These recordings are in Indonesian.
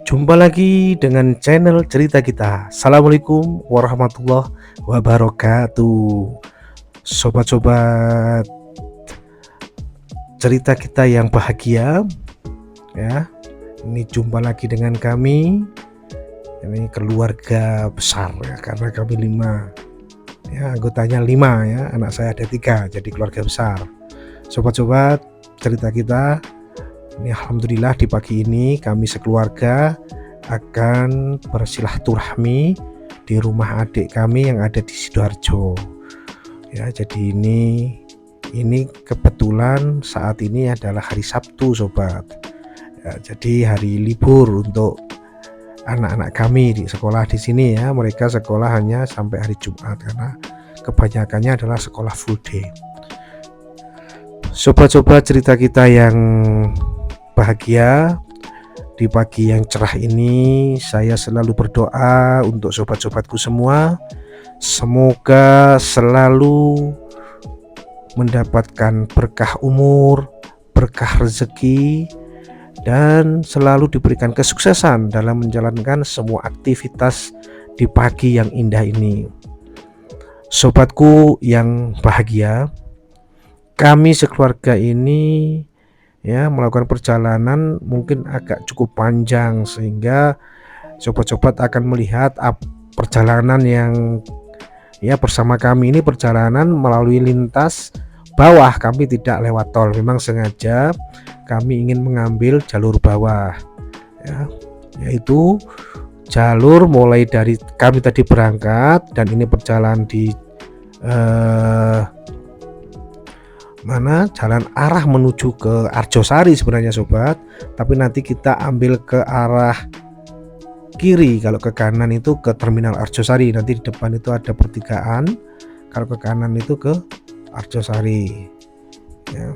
Jumpa lagi dengan channel cerita kita. Assalamualaikum warahmatullahi wabarakatuh. Sobat-sobat cerita kita yang bahagia, ya. Ini jumpa lagi dengan kami. Ini keluarga besar ya, karena kami 5. Ya, anggotanya 5 ya. Anak saya ada 3, jadi keluarga besar. Sobat-sobat cerita kita, ini alhamdulillah di pagi ini kami sekeluarga akan bersilaturahmi di rumah adik kami yang ada di Sidoarjo. Ya, jadi ini kebetulan saat ini adalah hari Sabtu, sobat. Ya, jadi hari libur untuk anak-anak kami di sekolah di sini ya. Mereka sekolah hanya sampai hari Jumat karena kebanyakannya adalah sekolah full day. Sobat-sobat cerita kita yang bahagia, di pagi yang cerah ini saya selalu berdoa untuk sobat-sobatku semua, semoga selalu mendapatkan berkah umur, berkah rezeki, dan selalu diberikan kesuksesan dalam menjalankan semua aktivitas di pagi yang indah ini. Sobatku yang bahagia, kami sekeluarga ini ya melakukan perjalanan mungkin agak cukup panjang, sehingga sobat-sobat akan melihat perjalanan yang ya bersama kami ini perjalanan melalui lintas bawah. Kami tidak lewat tol, memang sengaja kami ingin mengambil jalur bawah ya, yaitu jalur mulai dari kami tadi berangkat, dan ini berjalan di jalan arah menuju ke Arjosari sebenarnya sobat, tapi nanti kita ambil ke arah kiri. Kalau ke kanan itu ke terminal Arjosari, nanti di depan itu ada pertigaan. Kalau ke kanan itu ke Arjosari ya.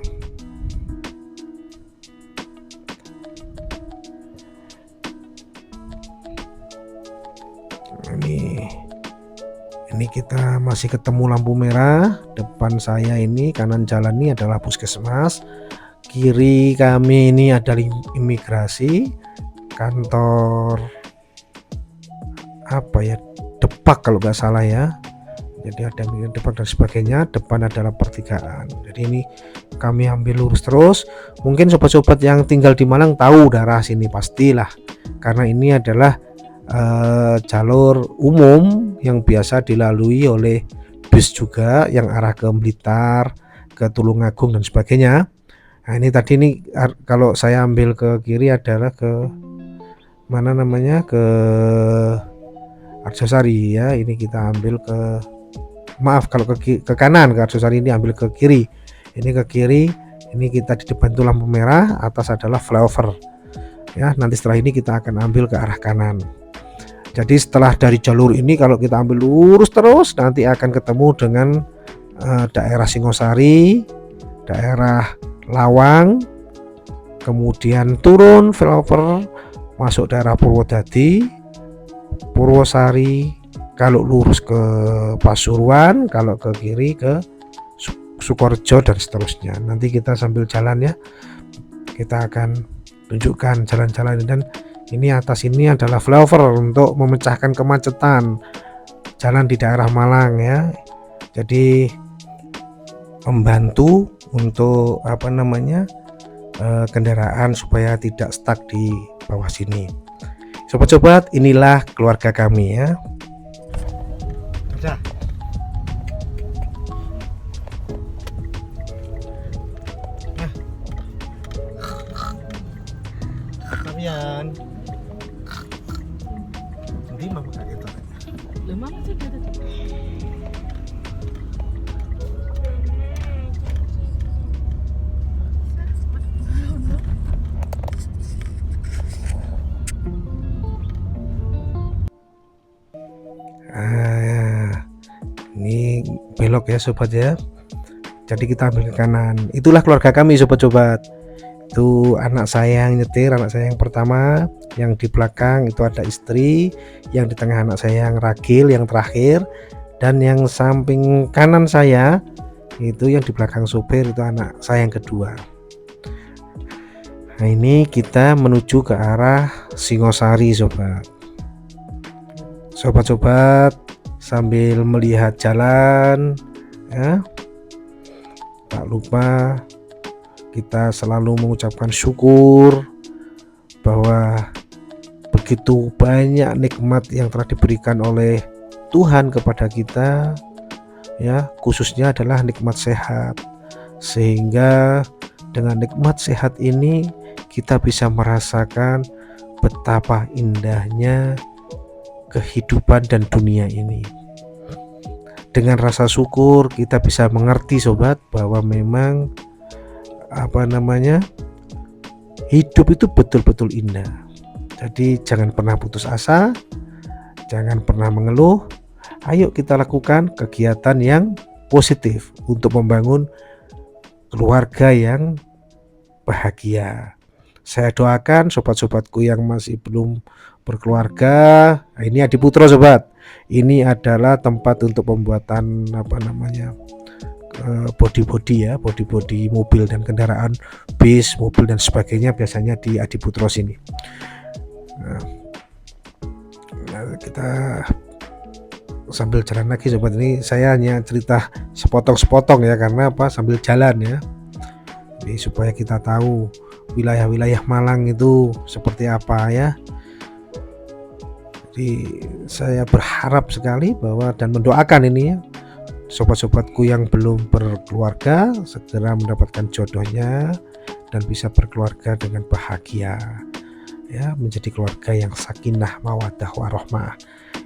Ini kita masih ketemu lampu merah. Depan saya ini kanan jalan ini adalah puskesmas, kiri kami ini adalah imigrasi, kantor apa ya, Depak kalau nggak salah ya. Jadi ada Depak dan sebagainya. Depan adalah pertigaan. Jadi ini kami ambil lurus terus. Mungkin sobat-sobat yang tinggal di Malang tahu daerah sini pastilah, karena ini adalah jalur umum yang biasa dilalui oleh bus juga yang arah ke Blitar, ke Tulungagung dan sebagainya. Nah ini tadi ini kalau saya ambil ke kiri adalah ke mana namanya, ke Arjosari ya. Ini kita ambil ke kalau ke kanan, ke Arjosari ini ambil ke kiri. Ini ke kiri, ini kita di depan itu lampu merah, atas adalah flyover ya. Nanti setelah ini kita akan ambil ke arah kanan. Jadi setelah dari jalur ini kalau kita ambil lurus terus nanti akan ketemu dengan daerah Singosari, daerah Lawang, kemudian turun flyover masuk daerah Purwodadi, Purwosari, kalau lurus ke Pasuruan, kalau ke kiri ke Sukorejo dan seterusnya. Nanti kita sambil jalan ya, kita akan tunjukkan jalan-jalan. Dan ini atas ini adalah flyover untuk memecahkan kemacetan jalan di daerah Malang ya. Jadi membantu untuk apa namanya, kendaraan supaya tidak stuck di bawah sini. Sobat-sobat, inilah keluarga kami ya. Kalian di mama kayak gitu. Mama sih gitu. Ini belok ya sobat ya. Jadi kita ambil ke kanan. Itulah keluarga kami sobat-sobat. Itu anak saya yang nyetir, anak saya yang pertama. Yang di belakang itu ada istri, yang di tengah anak saya yang ragil yang terakhir, dan yang samping kanan saya itu yang di belakang sopir itu anak saya yang kedua. Nah, ini kita menuju ke arah Singosari, sobat-sobat, sambil melihat jalan ya, tak lupa kita selalu mengucapkan syukur bahwa begitu banyak nikmat yang telah diberikan oleh Tuhan kepada kita ya, khususnya adalah nikmat sehat, sehingga dengan nikmat sehat ini kita bisa merasakan betapa indahnya kehidupan dan dunia ini. Dengan rasa syukur kita bisa mengerti sobat bahwa memang hidup itu betul-betul indah. Jadi jangan pernah putus asa, jangan pernah mengeluh. Ayo kita lakukan kegiatan yang positif untuk membangun keluarga yang bahagia. Saya doakan sobat-sobatku yang masih belum berkeluarga, ini Adiputro sobat, ini adalah tempat untuk pembuatan body mobil dan kendaraan, bis, mobil dan sebagainya, biasanya di Adiputro sini. Nah, kita sambil jalan lagi sobat, ini saya hanya cerita sepotong-sepotong ya, karena sambil jalan ya, jadi supaya kita tahu wilayah-wilayah Malang itu seperti apa ya. Jadi saya berharap sekali bahwa dan mendoakan ini ya, sobat-sobatku yang belum berkeluarga segera mendapatkan jodohnya dan bisa berkeluarga dengan bahagia ya, menjadi keluarga yang sakinah mawaddah warahmah.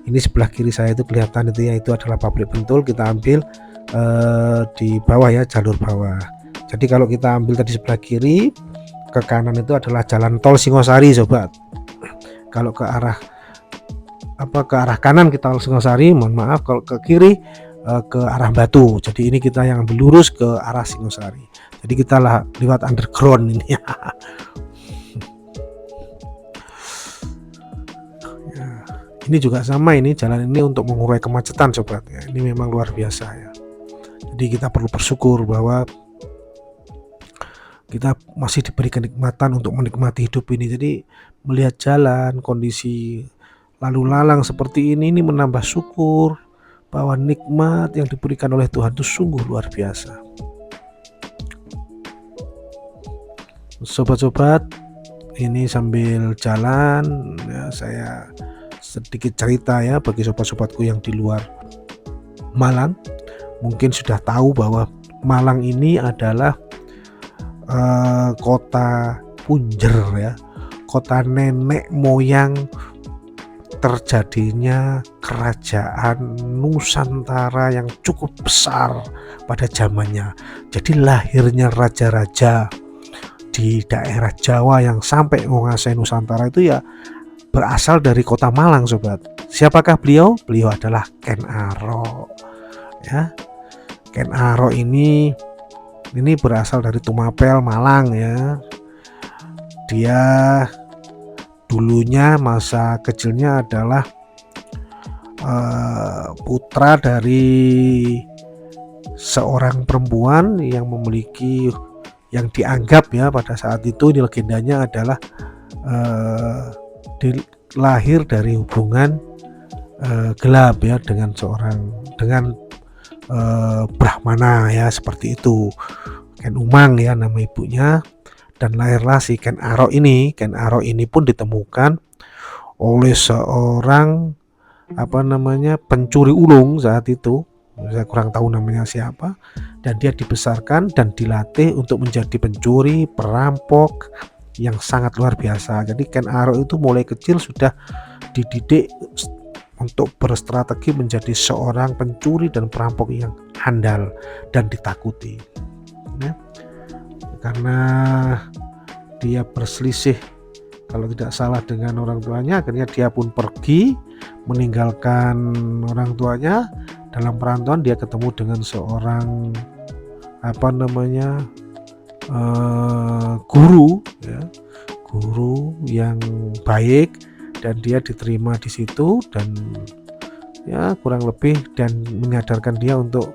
Ini sebelah kiri saya itu kelihatan itu ya, itu adalah pabrik bentul. Kita ambil di bawah ya, jalur bawah. Jadi kalau kita ambil tadi sebelah kiri, ke kanan itu adalah jalan tol Singosari sobat. Kalau ke arah kanan kita Singosari, mohon maaf, kalau ke kiri ke arah Batu. Jadi ini kita yang ambil lurus ke arah Singosari. Jadi kita lewat underground ini ya. Ini juga sama, ini jalan ini untuk mengurai kemacetan sobat ya. Ini memang luar biasa ya. Jadi kita perlu bersyukur bahwa kita masih diberi kenikmatan untuk menikmati hidup ini. Jadi melihat jalan, kondisi lalu lalang seperti ini menambah syukur bahwa nikmat yang diberikan oleh Tuhan itu sungguh luar biasa. Sobat-sobat, ini sambil jalan ya, saya sedikit cerita ya bagi sobat-sobatku yang di luar Malang. Mungkin sudah tahu bahwa Malang ini adalah kota punjer ya, kota nenek moyang terjadinya kerajaan Nusantara yang cukup besar pada zamannya. Jadi lahirnya raja-raja di daerah Jawa yang sampai menguasai Nusantara itu ya berasal dari kota Malang sobat. Siapakah beliau? Beliau adalah Ken Arok ya. Ken Arok ini berasal dari Tumapel, Malang ya. Dia dulunya masa kecilnya adalah putra dari seorang perempuan yang memiliki, yang dianggap ya pada saat itu, ini legendanya adalah lahir dari hubungan gelap ya dengan Brahmana ya, seperti itu. Ken Umang ya nama ibunya, dan lahirlah si Ken Arok ini. Ken Arok ini pun ditemukan oleh seorang pencuri ulung saat itu, saya kurang tahu namanya siapa, dan dia dibesarkan dan dilatih untuk menjadi pencuri, perampok yang sangat luar biasa. Jadi Ken Arok itu mulai kecil sudah dididik untuk berstrategi menjadi seorang pencuri dan perampok yang handal dan ditakuti ya. Karena dia berselisih kalau tidak salah dengan orang tuanya, akhirnya dia pun pergi meninggalkan orang tuanya. Dalam perantauan dia ketemu dengan seorang guru ya, guru yang baik, dan dia diterima di situ dan ya kurang lebih dan menyadarkan dia untuk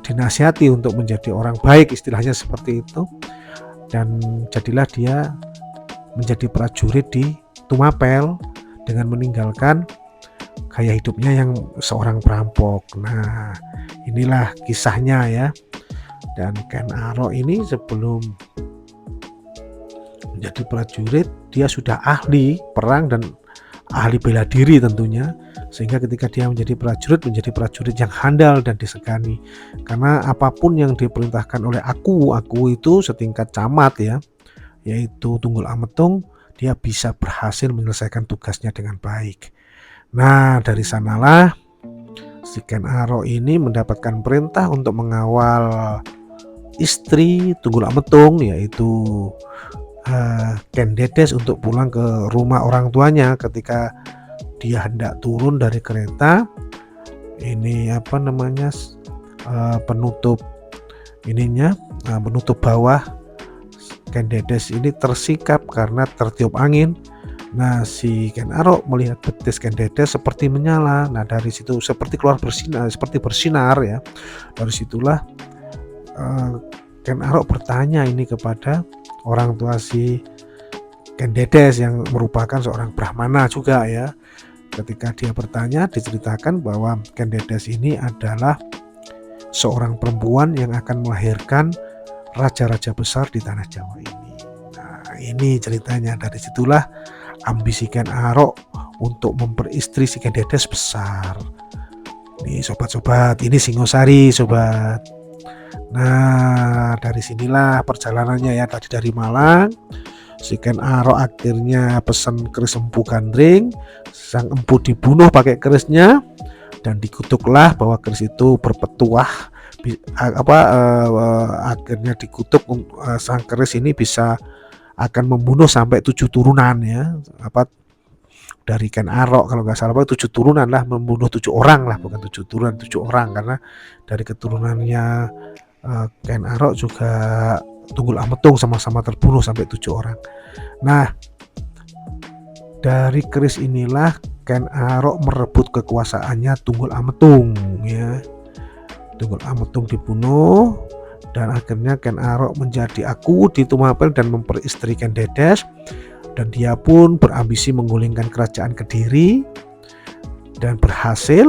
dinasihati untuk menjadi orang baik, istilahnya seperti itu. dan jadilah dia menjadi prajurit di Tumapel dengan meninggalkan gaya hidupnya yang seorang perampok. Nah, inilah kisahnya ya. Dan Ken Arok ini sebelum menjadi prajurit dia sudah ahli perang dan ahli bela diri tentunya, sehingga ketika dia menjadi prajurit yang handal dan disegani, karena apapun yang diperintahkan oleh aku itu setingkat camat ya, yaitu Tunggul Ametung, dia bisa berhasil menyelesaikan tugasnya dengan baik. Nah, dari sanalah si Ken Arok ini mendapatkan perintah untuk mengawal istri Tunggul Ametung, yaitu Ken Dedes, untuk pulang ke rumah orang tuanya. Ketika dia hendak turun dari kereta, ini penutup penutup bawah Ken Dedes ini tersikap karena tertiup angin. Nah, si Ken Arok melihat betis Ken Dedes seperti menyala. Nah, dari situ seperti bersinar ya. Dari situlah Ken Arok bertanya ini kepada orang tua si Ken Dedes yang merupakan seorang Brahmana juga ya. Ketika dia bertanya, diceritakan bahwa Ken Dedes ini adalah seorang perempuan yang akan melahirkan raja-raja besar di tanah Jawa ini. Nah, ini ceritanya. Dari situlah ambisi Ken Arok untuk memperistri si Ken Dedes besar. Nih sobat-sobat, ini Singosari sobat. Nah, dari sinilah perjalanannya ya. Tadi dari Malang, si Ken Arok akhirnya pesan keris Empu Gandring. Sang empu dibunuh pakai kerisnya dan dikutuklah bahwa keris itu berpetuah. Akhirnya dikutuk sang keris ini bisa akan membunuh sampai 7 turunan ya. Dari Ken Arok kalau nggak salah 7 turunan lah, membunuh 7 orang lah, bukan 7 turunan, 7 orang, karena dari keturunannya Ken Arok juga Tunggul Ametung sama-sama terbunuh sampai 7 orang. Nah, dari keris inilah Ken Arok merebut kekuasaannya Tunggul Ametung ya. Tunggul Ametung dibunuh dan akhirnya Ken Arok menjadi aku di Tumapel dan memperistri Ken Dedes, dan dia pun berambisi menggulingkan kerajaan Kediri dan berhasil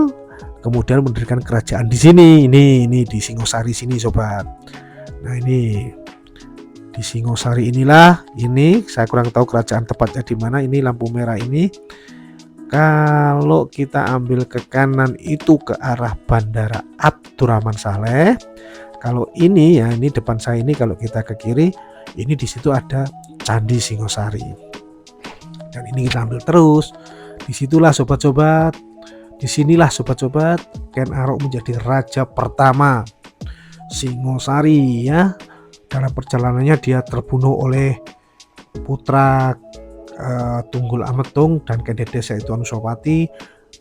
kemudian mendirikan kerajaan di sini. Ini di Singosari sini sobat. Nah, ini di Singosari inilah, ini saya kurang tahu kerajaan tepatnya di mana. Ini lampu merah ini kalau kita ambil ke kanan itu ke arah Bandara Abdurrahman Saleh. Kalau ini ya, ini depan saya ini, kalau kita ke kiri ini di situ ada Candi Singosari. Dan ini kita ambil terus. Disitulah sobat-sobat, disinilah sobat-sobat Ken Arok menjadi raja pertama Singosari ya. Dalam perjalanannya dia terbunuh oleh putra Tunggul Ametung dan Ken Dedes, yaitu Anusapati,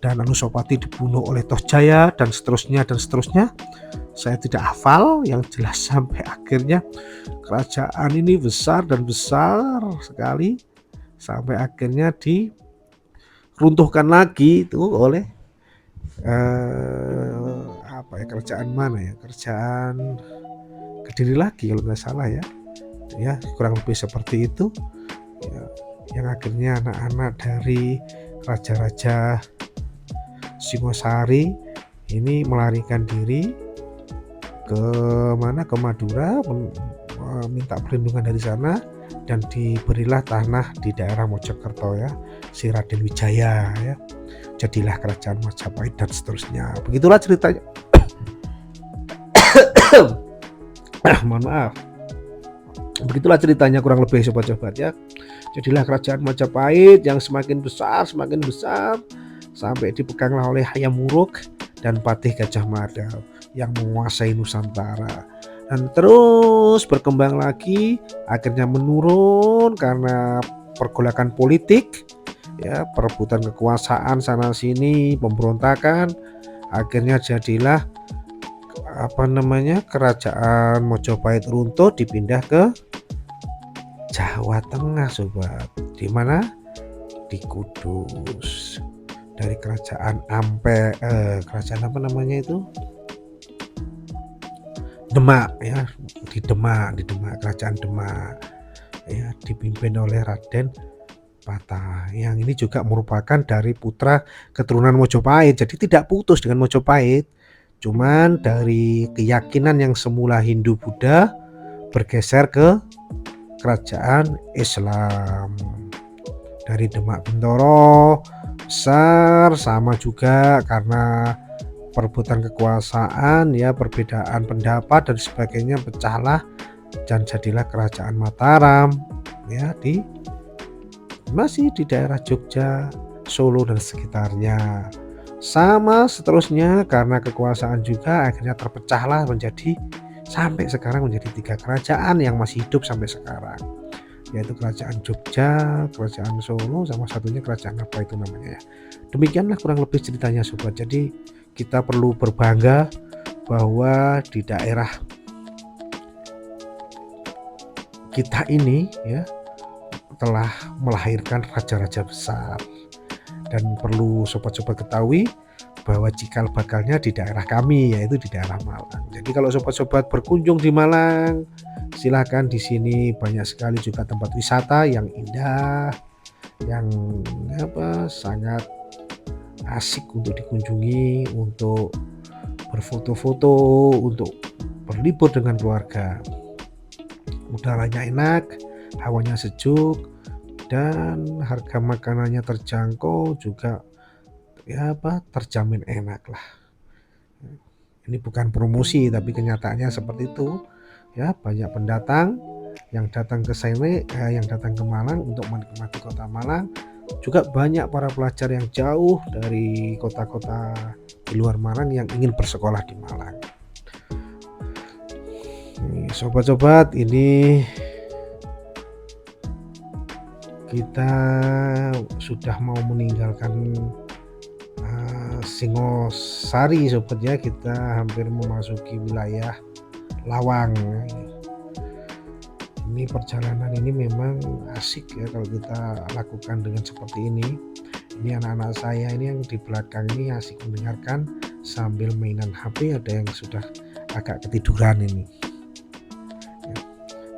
dan Anusapati dibunuh oleh Tohjaya dan seterusnya. Saya tidak hafal, yang jelas sampai akhirnya kerajaan ini besar dan besar sekali sampai akhirnya diruntuhkan lagi itu oleh kerajaan mana ya, kerajaan Kediri lagi kalau nggak salah ya, kurang lebih seperti itu ya, yang akhirnya anak-anak dari raja-raja Singosari ini melarikan diri ke Madura, minta perlindungan dari sana, dan diberilah tanah di daerah Mojokerto ya, si Raden Wijaya ya, jadilah kerajaan Majapahit dan seterusnya. Begitulah ceritanya. Mohon maaf. Begitulah ceritanya kurang lebih sobat-sobat ya. Jadilah kerajaan Majapahit yang semakin besar sampai dipeganglah oleh Hayam Wuruk dan Patih Gajah Mada yang menguasai Nusantara, dan terus berkembang lagi, akhirnya menurun karena pergolakan politik ya, perebutan kekuasaan sana sini, pemberontakan. Akhirnya jadilah kerajaan Majapahit runtuh, dipindah ke Jawa Tengah sobat. Di mana? Di Kudus. Dari kerajaan kerajaan apa namanya itu? Demak ya, di Demak, kerajaan Demak. ya, dipimpin oleh Raden Patah, yang ini juga merupakan dari putra keturunan Mojopahit. Jadi tidak putus dengan Mojopahit, cuman dari keyakinan yang semula Hindu Buddha bergeser ke kerajaan Islam. Dari Demak Bintoro besar, sama juga karena perebutan kekuasaan, ya, perbedaan pendapat dan sebagainya, pecahlah dan jadilah kerajaan Mataram, ya, masih di daerah Jogja, Solo dan sekitarnya. Sama seterusnya, karena kekuasaan juga akhirnya terpecahlah menjadi sampai sekarang menjadi 3 kerajaan yang masih hidup sampai sekarang, yaitu kerajaan Jogja, kerajaan Solo, sama satunya kerajaan apa itu namanya ya. Demikianlah kurang lebih ceritanya sobat. Jadi kita perlu berbangga bahwa di daerah kita ini, ya, telah melahirkan raja-raja besar. Dan perlu sobat-sobat ketahui bahwa cikal bakalnya di daerah kami, yaitu di daerah Malang. Jadi kalau sobat-sobat berkunjung di Malang, silakan. Di sini banyak sekali juga tempat wisata yang indah, yang sangat asik untuk dikunjungi, untuk berfoto-foto, untuk berlibur dengan keluarga. Udaranya enak, hawanya sejuk, dan harga makanannya terjangkau juga, ya, terjamin enak lah. Ini bukan promosi tapi kenyataannya seperti itu, ya. Banyak pendatang yang datang ke sini, yang datang ke Malang untuk menikmati kota Malang. Juga banyak para pelajar yang jauh dari kota-kota di luar Malang yang ingin bersekolah di Malang. Nih, sobat-sobat, ini kita sudah mau meninggalkan Singosari sobat ya. Kita hampir memasuki wilayah Lawang. Ini perjalanan ini memang asik ya kalau kita lakukan dengan seperti ini. Ini anak-anak saya ini yang di belakang ini asik mendengarkan sambil mainan HP. Ada yang sudah agak ketiduran ini ya,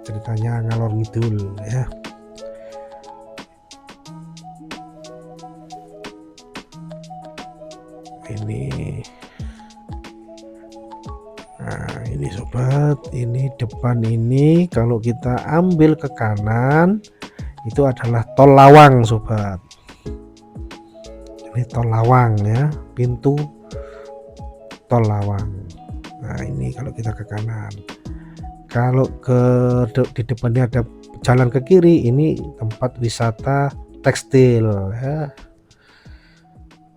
ceritanya ngalor ngidul ya. Nah ini sobat, ini depan ini kalau kita ambil ke kanan itu adalah tol Lawang sobat. Ini tol Lawang ya, pintu tol Lawang. Nah ini kalau kita ke kanan. Kalau di depannya ada jalan ke kiri, ini tempat wisata tekstil ya.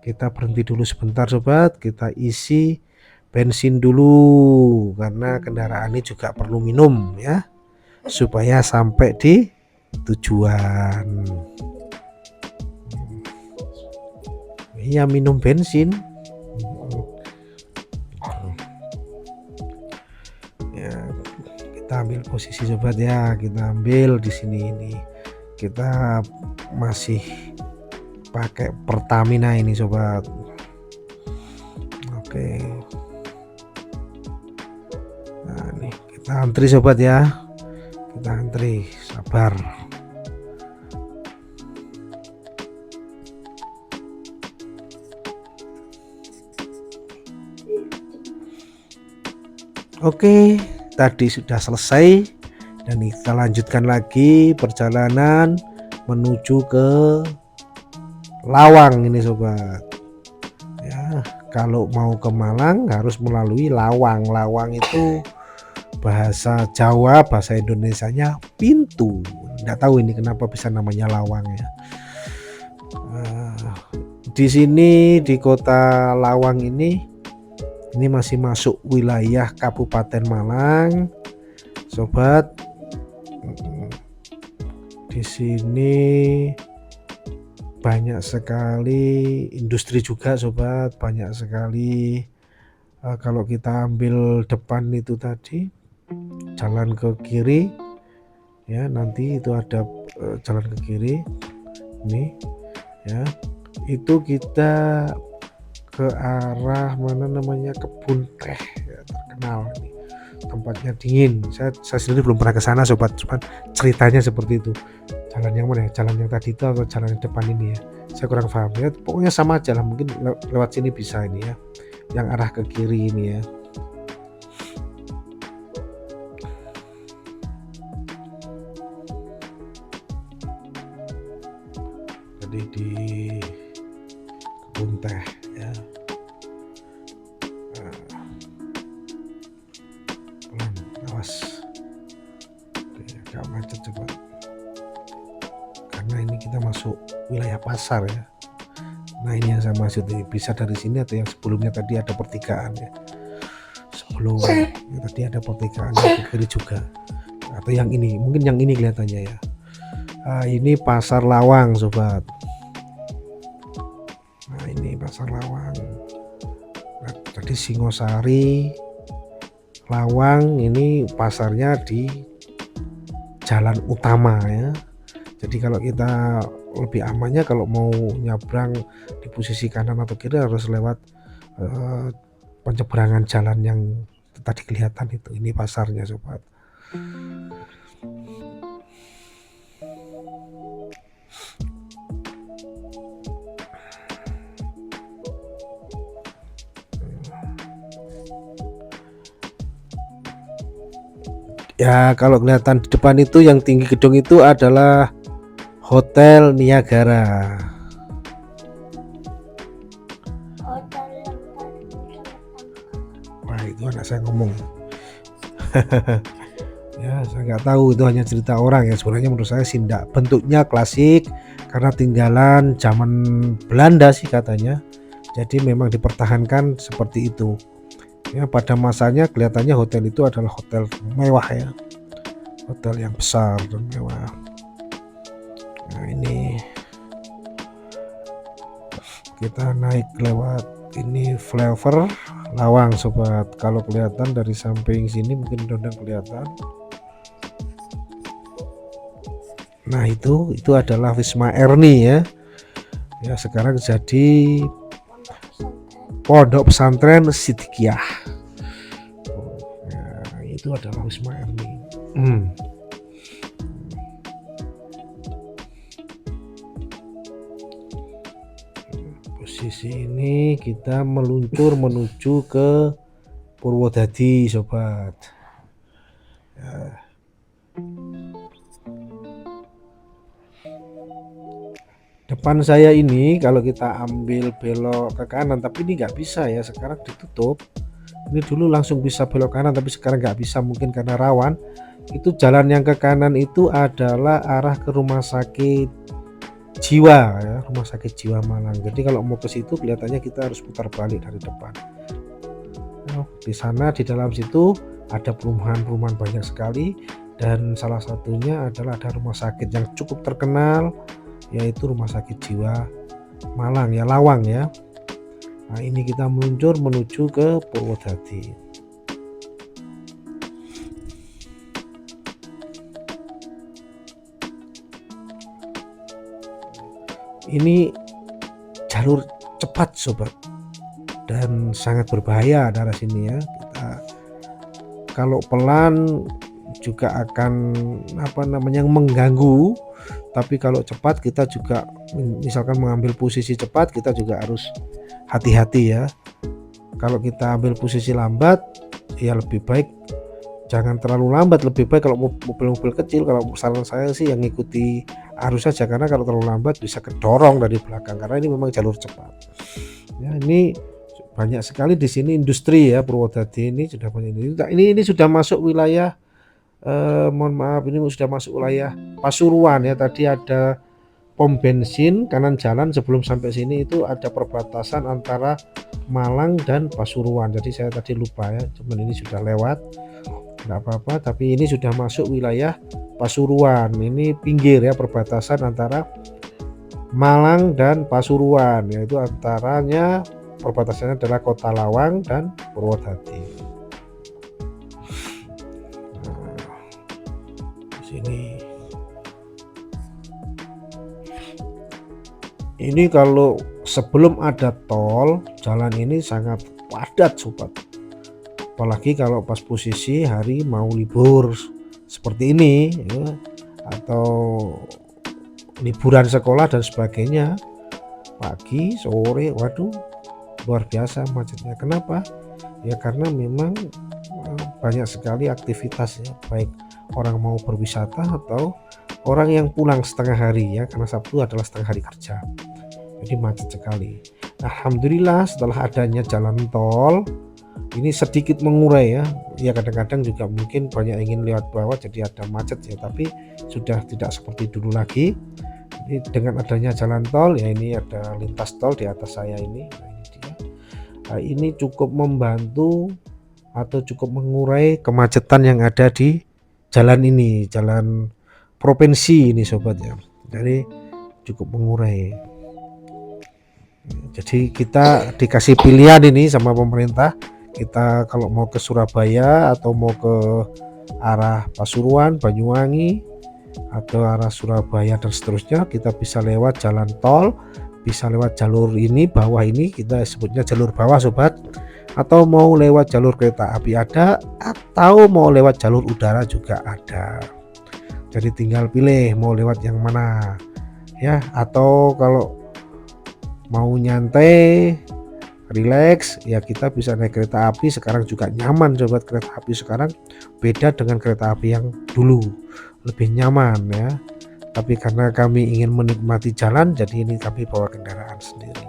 Kita berhenti dulu sebentar sobat, kita isi bensin dulu karena kendaraan ini juga perlu minum ya, supaya sampai di tujuan. Iya, minum bensin ya. Kita ambil posisi sobat ya, kita ambil di sini. Ini kita masih pakai Pertamina ini sobat. Oke, nah nih kita antri sobat ya, kita antri, sabar. Oke, tadi sudah selesai dan kita lanjutkan lagi perjalanan menuju ke Lawang ini sobat ya. Kalau mau ke Malang harus melalui Lawang. Lawang itu bahasa Jawa, bahasa Indonesianya pintu. Nggak tahu ini kenapa bisa namanya Lawang ya. Di sini di kota Lawang ini masih masuk wilayah Kabupaten Malang sobat. Di sini banyak sekali industri juga sobat, banyak sekali. Kalau kita ambil depan itu tadi jalan ke kiri ya, nanti itu ada jalan ke kiri ini ya, itu kita ke arah mana namanya, kebun teh ya, terkenal ini. tempatnya dingin. Saya sendiri belum pernah ke sana sobat, cuman ceritanya seperti itu. Jalan yang mana ya? Jalan yang tadi itu atau jalan yang depan ini ya? Saya kurang paham ya. Pokoknya sama aja lah, mungkin lewat sini bisa ini ya. Yang arah ke kiri ini ya. Jadi di kebun teh ya. Pelan, awas. Agak macet coba. Karena ini kita masuk wilayah pasar ya. Nah ini yang saya maksud, bisa dari sini atau yang sebelumnya tadi ada pertigaan ya. Sebelum ya, tadi ada pertigaan ke kiri juga. Atau yang ini, mungkin yang ini kelihatannya ya. Ini pasar Lawang sobat. Nah ini pasar Lawang. Nah, tadi Singosari, Lawang, ini pasarnya di jalan utama ya. Jadi kalau kita lebih amannya kalau mau nyabrang di posisi kanan atau kiri harus lewat penyeberangan jalan yang tadi kelihatan itu. Ini pasarnya sobat. Ya kalau kelihatan di depan itu yang tinggi gedung itu adalah Hotel Niagara. Wah itu anak saya ngomong. Ya saya nggak tahu, itu hanya cerita orang ya. Sebenarnya menurut saya sih enggak, bentuknya klasik karena tinggalan zaman Belanda sih katanya. Jadi memang dipertahankan seperti itu. Ya pada masanya kelihatannya hotel itu adalah hotel mewah ya, hotel yang besar dan mewah. Nah ini kita naik lewat ini flyover Lawang sobat. Kalau kelihatan dari samping sini mungkin udah kelihatan. Nah itu adalah Wisma Erni ya. Ya sekarang jadi Pondok Pesantren Sidikiyah. Nah, itu adalah Wisma Erni. Posisi ini kita meluncur menuju ke Purwodadi sobat. Ya. Depan saya ini kalau kita ambil belok ke kanan, tapi ini nggak bisa ya, sekarang ditutup. Ini dulu langsung bisa belok kanan tapi sekarang nggak bisa, mungkin karena rawan. Itu jalan yang ke kanan itu adalah arah ke rumah sakit jiwa ya, rumah sakit jiwa Malang. Jadi kalau mau ke situ kelihatannya kita harus putar balik dari depan. Nah, di sana di dalam situ ada perumahan-perumahan banyak sekali, dan salah satunya adalah ada rumah sakit yang cukup terkenal, yaitu Rumah Sakit Jiwa Malang ya, Lawang ya. Nah ini kita meluncur menuju ke Purwodadi. Ini jalur cepat sobat, dan sangat berbahaya daerah sini ya. Kita kalau pelan juga akan mengganggu, tapi kalau cepat kita juga misalkan mengambil posisi cepat kita juga harus hati-hati ya. Kalau kita ambil posisi lambat ya lebih baik jangan terlalu lambat, lebih baik kalau mobil-mobil kecil, kalau saran saya sih yang ngikuti arus saja, karena kalau terlalu lambat bisa kedorong dari belakang karena ini memang jalur cepat. Ya ini banyak sekali di sini industri ya, Purwodadi ini sudah banyak ini sudah masuk wilayah mohon maaf, ini sudah masuk wilayah Pasuruan ya. Tadi ada pom bensin kanan jalan, sebelum sampai sini itu ada perbatasan antara Malang dan Pasuruan. Jadi saya tadi lupa ya, cuman ini sudah lewat, nggak apa-apa. Tapi ini sudah masuk wilayah Pasuruan. Ini pinggir ya, perbatasan antara Malang dan Pasuruan, yaitu antaranya perbatasannya adalah Kota Lawang dan Purwodadi. Ini kalau sebelum ada tol, jalan ini sangat padat sobat, apalagi kalau pas posisi hari mau libur seperti ini ya, atau liburan sekolah dan sebagainya, pagi sore, waduh luar biasa macetnya. Kenapa ya? Karena memang banyak sekali aktivitas ya, baik orang mau berwisata atau orang yang pulang setengah hari ya, karena Sabtu adalah setengah hari kerja, jadi macet sekali. Alhamdulillah setelah adanya jalan tol ini sedikit mengurai ya. Ya kadang-kadang juga mungkin banyak ingin lewat bawah jadi ada macet ya, tapi sudah tidak seperti dulu lagi. Jadi dengan adanya jalan tol ya, ini ada lintas tol di atas saya ini. Nah, ini dia. Nah, ini cukup membantu atau cukup mengurai kemacetan yang ada di jalan ini, jalan provinsi ini sobat ya. Jadi cukup mengurai. Jadi kita dikasih pilihan ini sama pemerintah, kita kalau mau ke Surabaya atau mau ke arah Pasuruan, Banyuwangi atau arah Surabaya dan seterusnya, kita bisa lewat jalan tol, bisa lewat jalur ini bawah, ini kita sebutnya jalur bawah sobat, atau mau lewat jalur kereta api ada, atau mau lewat jalur udara juga ada. Jadi tinggal pilih mau lewat yang mana ya. Atau kalau mau nyantai relax ya, kita bisa naik kereta api. Sekarang juga nyaman sobat, kereta api sekarang beda dengan kereta api yang dulu, lebih nyaman ya. Tapi karena kami ingin menikmati jalan, jadi ini kami bawa kendaraan sendiri.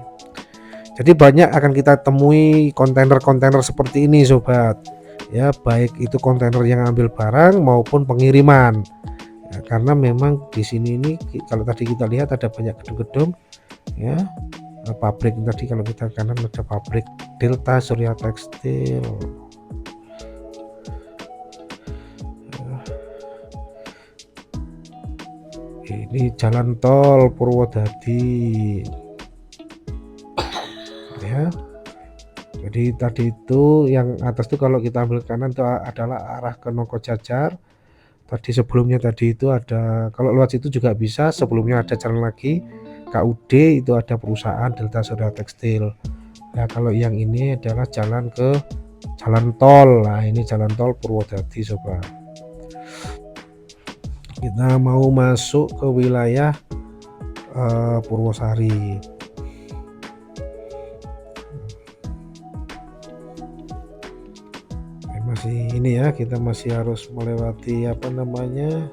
Jadi banyak akan kita temui kontainer-kontainer seperti ini sobat ya, baik itu kontainer yang ambil barang maupun pengiriman ya, karena memang di sini ini kalau tadi kita lihat ada banyak gedung-gedung ya, pabrik. Tadi kalau kita kanan ada pabrik Delta Surya Tekstil. Ini jalan tol Purwodadi ya. Jadi tadi itu yang atas itu kalau kita ambil kanan itu adalah arah ke Nongko Jajar. Tadi sebelumnya tadi itu ada, kalau lewat situ juga bisa, sebelumnya ada jalan lagi KUD, itu ada perusahaan Delta Surya Tekstil. Nah kalau yang ini adalah jalan ke jalan tol. Nah ini jalan tol Purwodadi sobat. Kita mau masuk ke wilayah Purwosari. Masih ini ya, kita masih harus melewati apa namanya,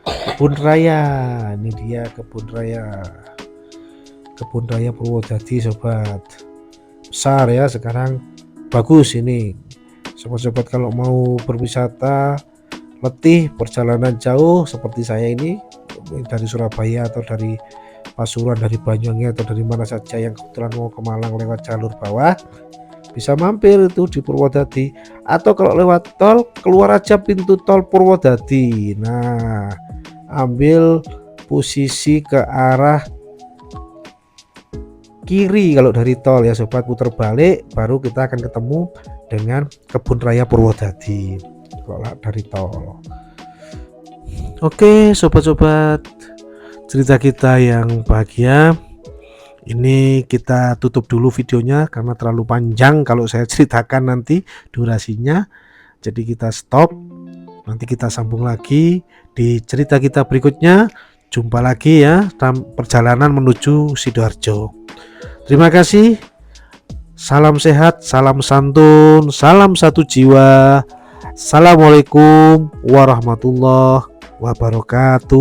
kebun raya. Ini dia kebun raya Purwodadi sobat, besar ya sekarang, bagus ini sobat-sobat. Kalau mau berwisata letih perjalanan jauh seperti saya ini dari Surabaya atau dari Pasuruan, dari Banyuwangi atau dari mana saja yang kebetulan mau ke Malang lewat jalur bawah, bisa mampir itu di Purwodadi. Atau kalau lewat tol, keluar aja pintu tol Purwodadi. Nah ambil posisi ke arah kiri kalau dari tol ya sobat, putar balik baru kita akan ketemu dengan kebun raya Purwodadi kalau dari tol. Oke sobat-sobat, cerita kita yang bahagia ini kita tutup dulu videonya karena terlalu panjang kalau saya ceritakan nanti durasinya. Jadi kita stop, nanti kita sambung lagi di cerita kita berikutnya. Jumpa lagi ya dalam perjalanan menuju Sidoarjo. Terima kasih, salam sehat, salam santun, salam satu jiwa. Assalamualaikum warahmatullahi wabarakatuh.